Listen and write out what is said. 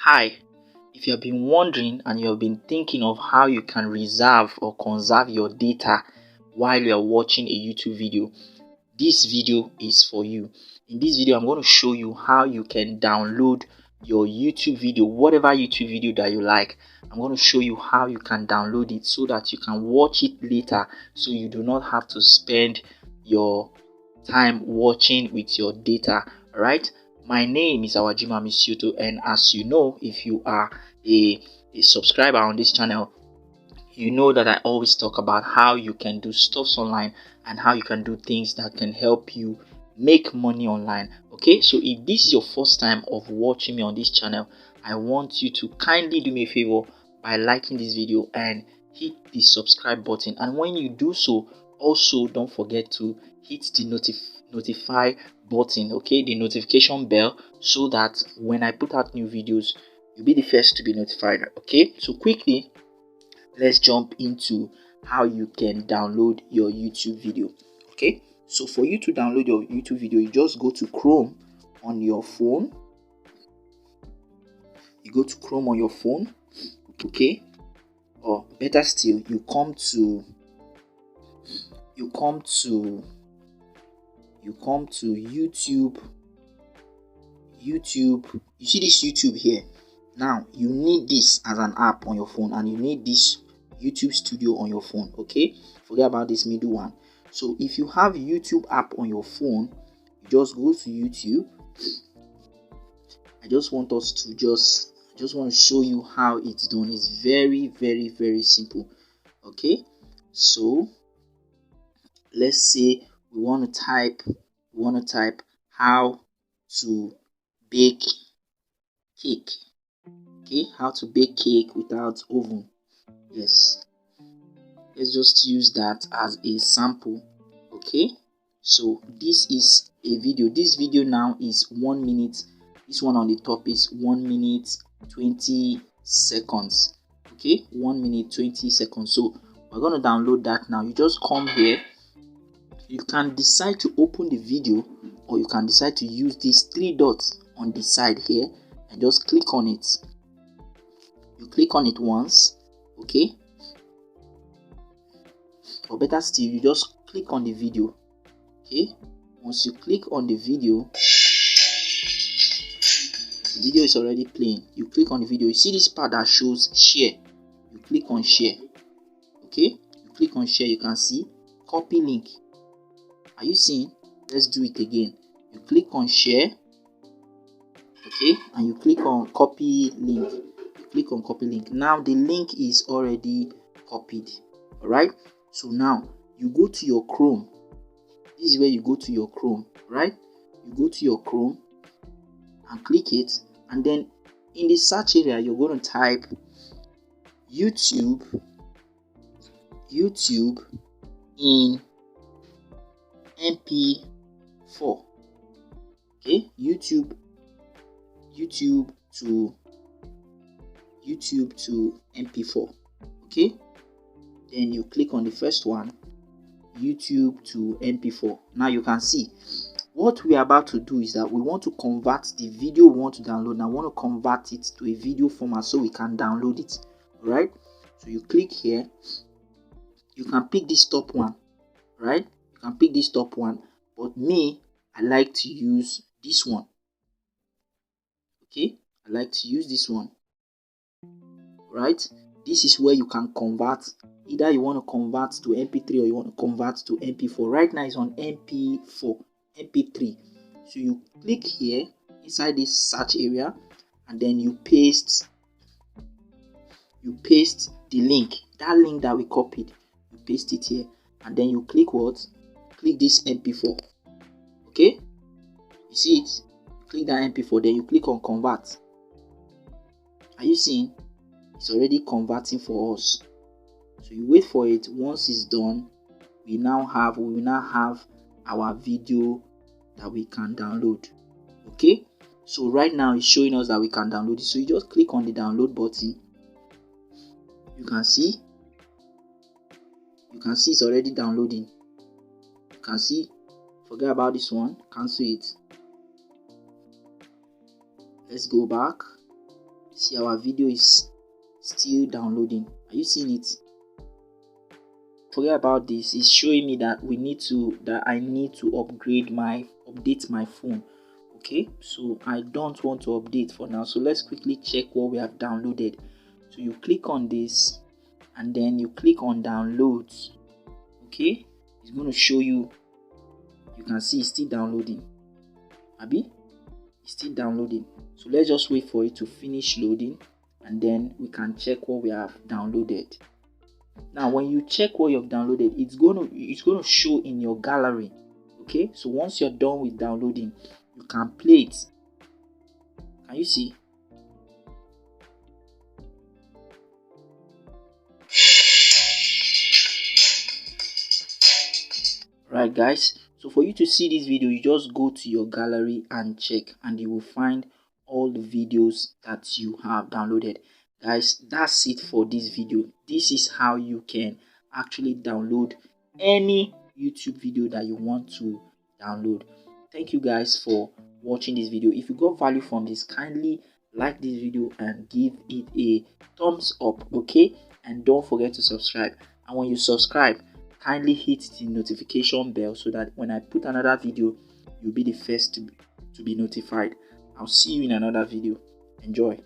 Hi, if you have been wondering and you have been thinking of how you can reserve or conserve your data while you are watching a YouTube video, this video is for you. In this video, I'm going to show you how you can download your YouTube video, whatever YouTube video that you like. I'm going to show you how you can download it so that you can watch it later, so you do not have to spend your time watching with your data. All right. My name is Awajima Misyoto, and as you know, if you are a subscriber on this channel, you know that I always talk about how you can do stuffs online and how you can do things that can help you make money online. Okay, so if this is your first time of watching me on this channel, I want you to kindly do me a favor by liking this video and hit the subscribe button. And when you do so, also don't forget to hit the notify button, okay, the notification bell, so that when I put out new videos, you'll be the first to be notified. Okay, so quickly, let's jump into how you can download your YouTube video. Okay, so for you to download your YouTube video, you just go to Chrome on your phone. You go to Chrome on your phone, okay, or better still, you come to YouTube. You see this YouTube here. Now you need this as an app on your phone, and you need this YouTube Studio on your phone. Okay, forget about this middle one. So if you have YouTube app on your phone, you just go to YouTube. I just want to show you how it's done. It's very, very, very simple. Okay, so let's say we want to type how to bake cake. Okay, how to bake cake without oven. Yes, let's just use that as a sample. Okay, so this is a video. This video now is 1 minute. This one on the top is 1 minute 20 seconds. Okay, 1 minute 20 seconds. So we're going to download that now. You just come here. You can decide to open the video, or you can decide to use these 3 dots on the side here and just click on it. You click on it once, okay, or better still, you just click on the video. Okay, once you click on the video is already playing. You click on the video, you see this part that shows share. You click on share. Okay, you click on share. You can see copy link. Are you seeing? Let's do it again. You click on share, okay, and you click on copy link. You click on copy link. Now the link is already copied. All right, so now you go to your Chrome. This is where you go to your Chrome, right? You go to your Chrome and click it, and then in the search area you're going to type YouTube in MP4. Okay, YouTube to MP4. Okay, then you click on the first one, YouTube to MP4. Now you can see what we are about to do is that we want to convert the video we want to download. Now I want to convert it to a video format so we can download it. All right, so you click here. You can pick this top one, right? You can pick this top one, but me, I like to use this one. Okay, I like to use this one. Right, this is where you can convert. Either you want to convert to MP3 or you want to convert to MP4. Right now it's on MP4, MP3. So you click here inside this search area, and then you paste the link, that link that we copied. You paste it here, and then you click what? Click this MP4. Okay, you see it? Click that MP4, then you click on convert. Are you seeing? It's already converting for us. So you wait for it. Once it's done, we will now have our video that we can download. Okay, so right now it's showing us that we can download it. So you just click on the download button. You can see it's already downloading. You can see, forget about this one, cancel it. Let's go back. See, our video is still downloading. Are you seeing it? Forget about this. It's showing me that I need to update my phone. Okay, so I don't want to update for now. So let's quickly check what we have downloaded. So you click on this and then you click on downloads. Okay, it's going to show you. You can see it's still downloading. Abi, it's still downloading. So let's just wait for it to finish loading and then we can check what we have downloaded. Now when you check what you've downloaded, it's going to show in your gallery. Okay, so once you're done with downloading, you can play it. Can you see? Right guys, so for you to see this video, you just go to your gallery and check, and you will find all the videos that you have downloaded. Guys, that's it for this video. This is how you can actually download any YouTube video that you want to download. Thank you guys for watching this video. If you got value from this, kindly like this video and give it a thumbs up, okay? And don't forget to subscribe. And when you subscribe, kindly hit the notification bell so that when I put another video, you'll be the first to be notified. I'll see you in another video. Enjoy.